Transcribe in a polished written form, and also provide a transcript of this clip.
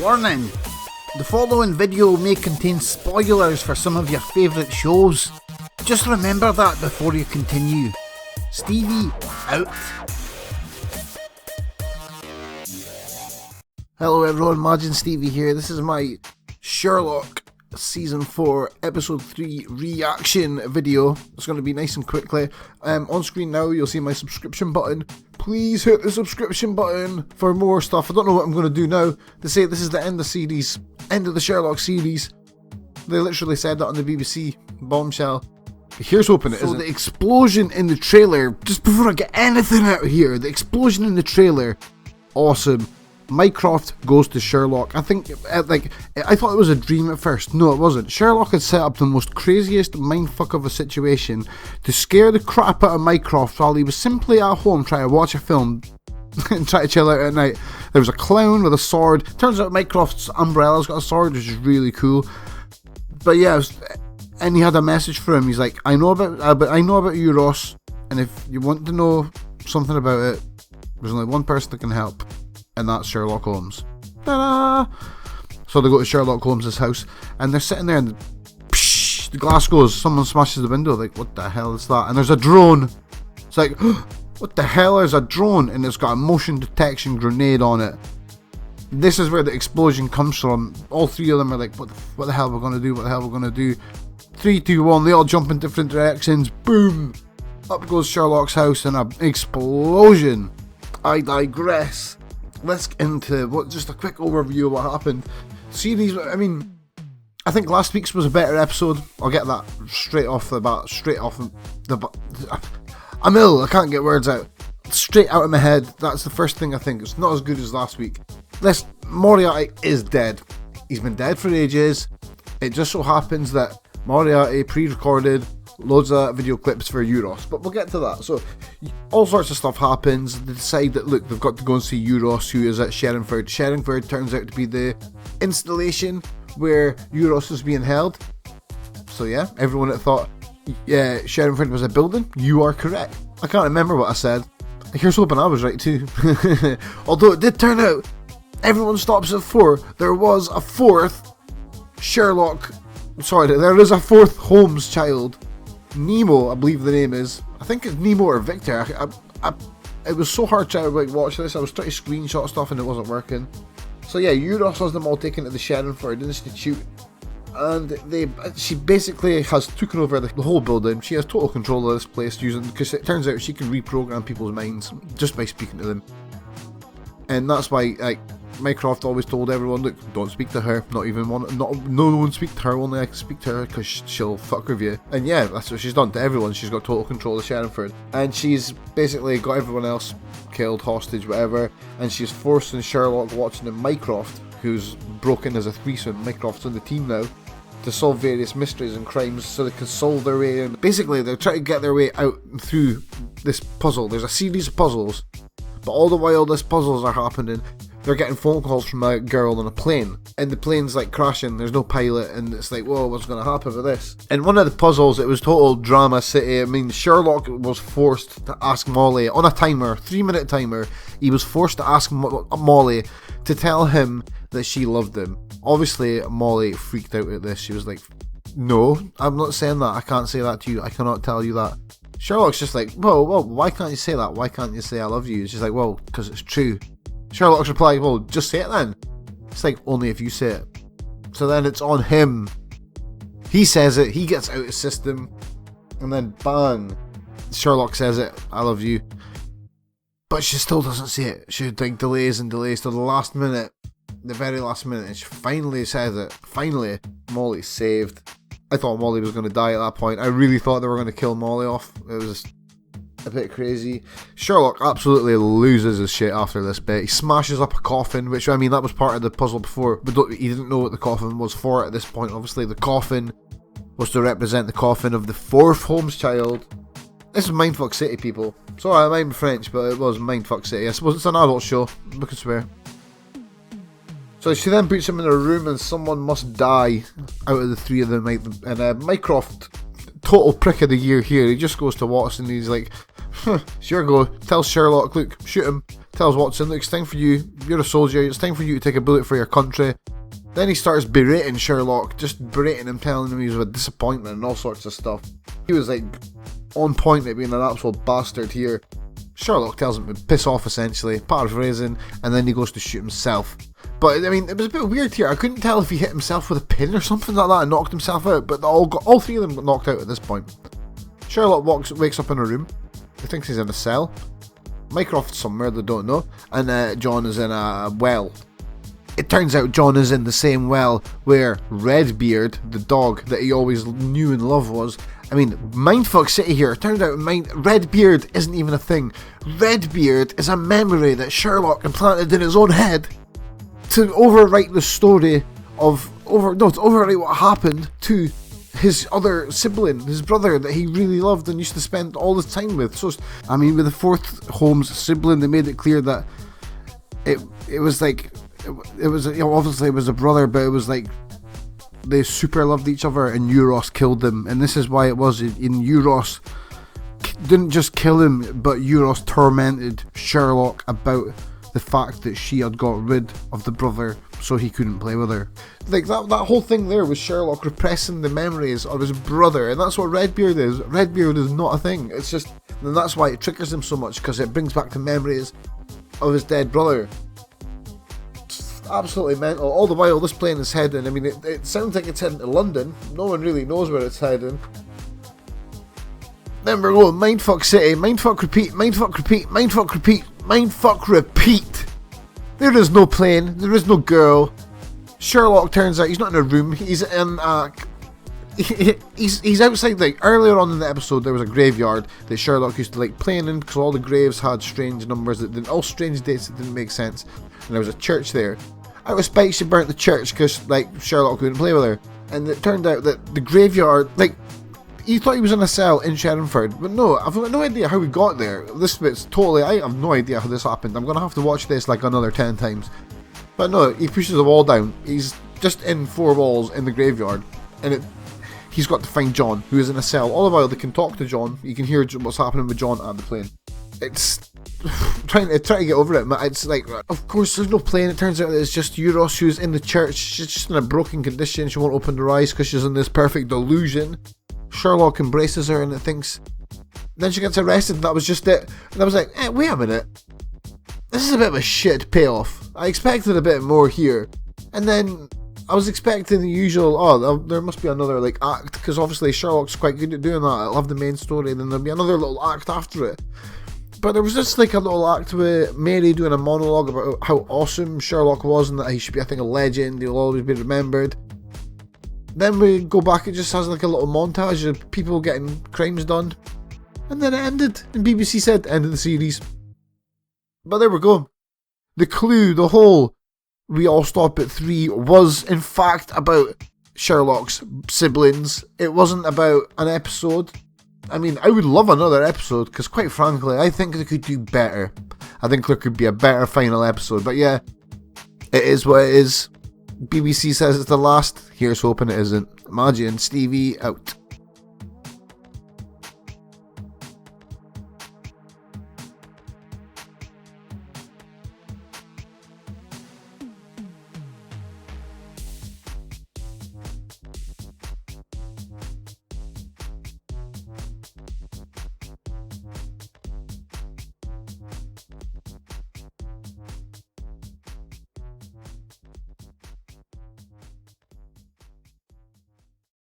Warning! The following video may contain spoilers for some of your favourite shows. Just remember that before you continue. Stevie, out. Hello everyone, Majin Stevie here. This is my Sherlock Season 4 Episode 3 reaction video. It's going to be nice and quickly. On screen now you'll see my subscription button. Please hit the subscription button for more stuff. I don't know what I'm going to do now. They say this is the end of the series, end of the Sherlock series. They literally said that on the BBC bombshell. Here's hoping it isn't. The explosion in the trailer, just before I get anything out of here, the explosion in the trailer, awesome. Mycroft goes to Sherlock. I think, I thought it was a dream at first. No, it wasn't. Sherlock had set up the most craziest mindfuck of a situation to scare the crap out of Mycroft while he was simply at home trying to watch a film and try to chill out at night. There was a clown with a sword. Turns out Mycroft's umbrella's got a sword, which is really cool. But yeah, and he had a message for him. He's like, I know about Eurus, and if you want to know something about it, there's only one person that can help. And that's Sherlock Holmes. Ta-da! So they go to Sherlock Holmes' house, and they're sitting there, and the glass goes, someone smashes the window, like, what the hell is that? And there's a drone. It's like, what the hell is a drone? And it's got a motion detection grenade on it. This is where the explosion comes from. All three of them are like, what the hell are we going to do? What the hell are we going to do? 3, 2, 1, they all jump in different directions. Boom! Up goes Sherlock's house, and an explosion. I digress. Let's get into just a quick overview of what happened. Series, I mean, I think last week's was a better episode. I'll get that straight off the bat. I'm ill, I can't get words out. Straight out of my head, that's the first thing I think. It's not as good as last week. Moriarty is dead. He's been dead for ages. It just so happens that Moriarty pre-recorded loads of video clips for Eurus, but we'll get to that. So all sorts of stuff happens. They decide that, look, they've got to go and see Eurus, who is at Sherrinford. Sherrinford turns out to be the installation where Eurus is being held. So yeah, everyone that thought Sherrinford was a building, you are correct. I can't remember what I said. Here's hoping I was right too. Although it did turn out everyone stops at 4. There was a fourth there is a fourth Holmes child. Nemo, I believe the name is. I think it's Nemo or Victor. It was so hard trying to watch this. I was trying to screenshot stuff and it wasn't working. So yeah, Eurus has them all taken to the Sherrinford Institute, and she basically has taken over the whole building. She has total control of this place because it turns out she can reprogram people's minds just by speaking to them. And that's why Mycroft always told everyone, look, don't speak to her, no one speak to her, only I can speak to her because she'll fuck with you. And yeah, that's what she's done to everyone. She's got total control of Sherrinford, and she's basically got everyone else killed, hostage, whatever, and she's forcing Sherlock, Watson and Mycroft, who's broken as a threesome, Mycroft's on the team now, to solve various mysteries and crimes so they can solve their way in. Basically, they're trying to get their way out through this puzzle. There's a series of puzzles, but all the while these puzzles are happening, they're getting phone calls from a girl on a plane, and the plane's like crashing, there's no pilot, and it's like, whoa, what's going to happen with this? And one of the puzzles, it was total drama city. I mean, Sherlock was forced to ask Molly, on a timer, 3-minute timer, he was forced to ask Molly to tell him that she loved him. Obviously, Molly freaked out at this. She was like, no, I'm not saying that, I can't say that to you, I cannot tell you that. Sherlock's just like, whoa, why can't you say that? Why can't you say I love you? She's like, well, because it's true. Sherlock's reply, well, just say it then. It's like, only if you say it. So then it's on him. He says it, he gets out of system, and then bang, Sherlock says it, I love you. But she still doesn't say it. She delays and delays till the last minute, the very last minute, and she finally says it. Finally, Molly's saved. I thought Molly was going to die at that point. I really thought they were going to kill Molly off. It was a bit crazy. Sherlock absolutely loses his shit after this bit. He smashes up a coffin, which, I mean, that was part of the puzzle before, but he didn't know what the coffin was for at this point. Obviously, the coffin was to represent the coffin of the 4th Holmes child. This is Mindfuck City, people. Sorry, I mind French, but it was Mindfuck City. I suppose it's an adult show, we can swear. So she then puts him in a room, and someone must die out of the 3 of them. And Mycroft, total prick of the year here, he just goes to Watson and he's like, sure go, tell Sherlock, look, shoot him, tells Watson, look, it's time for you, you're a soldier, it's time for you to take a bullet for your country. Then he starts berating Sherlock, just berating him, telling him he was a disappointment and all sorts of stuff. He was like on point at being an absolute bastard here. Sherlock tells him to piss off, essentially, paraphrasing, and then he goes to shoot himself. But I mean, it was a bit weird here. I couldn't tell if he hit himself with a pin or something like that and knocked himself out, but all three of them got knocked out at this point. Sherlock wakes up in a room. He thinks he's in a cell. Mycroft's somewhere, they don't know, and John is in a well. It turns out John is in the same well where Redbeard, the dog that he always knew and loved, was. I mean, mindfuck city here. It turned out Redbeard isn't even a thing. Redbeard is a memory that Sherlock implanted in his own head to overwrite the story of to overwrite what happened to his other sibling, his brother that he really loved and used to spend all his time with. So, I mean, with the fourth Holmes sibling, they made it clear that it was like. It was, you know, obviously it was a brother, but it was like they super loved each other, and Eurus killed them, and this is why it was in Eurus didn't just kill him, but Eurus tormented Sherlock about the fact that she had got rid of the brother so he couldn't play with her. Like that whole thing there was Sherlock repressing the memories of his brother, and that's what Redbeard is. Redbeard is not a thing. It's just, and that's why it triggers him so much, because it brings back the memories of his dead brother. Absolutely mental. All the while this plane is heading, I mean, it sounds like it's heading to London. No one really knows where it's heading. Then we're going mindfuck city, mindfuck repeat, mindfuck repeat, mindfuck repeat, mindfuck repeat. There is no plane, there is no girl. Sherlock turns out he's not in a room, he's in he's outside. Like earlier on in the episode there was a graveyard that Sherlock used to like playing in, because all the graves had strange numbers that didn't, all strange dates that didn't make sense, and there was a church there. Out of spite, she burnt the church because like Sherlock couldn't play with her, and it turned out that the graveyard, like, he thought he was in a cell in Sherrinford, but no, I've got no idea how we got there. This bit's totally, I have no idea how this happened. I'm gonna have to watch this like another 10 times. But no, he pushes the wall down. He's just in 4 walls in the graveyard, and he's got to find John, who is in a cell. All the while they can talk to John, you can hear what's happening with John and the plane. It's trying to get over it, but it's like, of course there's no plane. It turns out that it's just Eurus who's in the church. She's just in a broken condition. She won't open her eyes because she's in this perfect delusion. Sherlock embraces her and it thinks. Then she gets arrested, and that was just it. And I was like, wait a minute. This is a bit of a shit payoff. I expected a bit more here. And then I was expecting the usual, there must be another like act, because obviously Sherlock's quite good at doing that. I love the main story, then there'll be another little act after it. But there was just like a little act with Mary doing a monologue about how awesome Sherlock was and that he should be, I think, a legend, he'll always be remembered. Then we go back, it just has like a little montage of people getting crimes done. And then it ended, and BBC said, end of the series. But there we go. The clue, the whole we all stop at 3 was in fact about Sherlock's siblings. It wasn't about an episode. I mean, I would love another episode, because quite frankly, I think they could do better. I think there could be a better final episode, but yeah, it is what it is. BBC says it's the last, here's hoping it isn't. Maggie and Stevie out.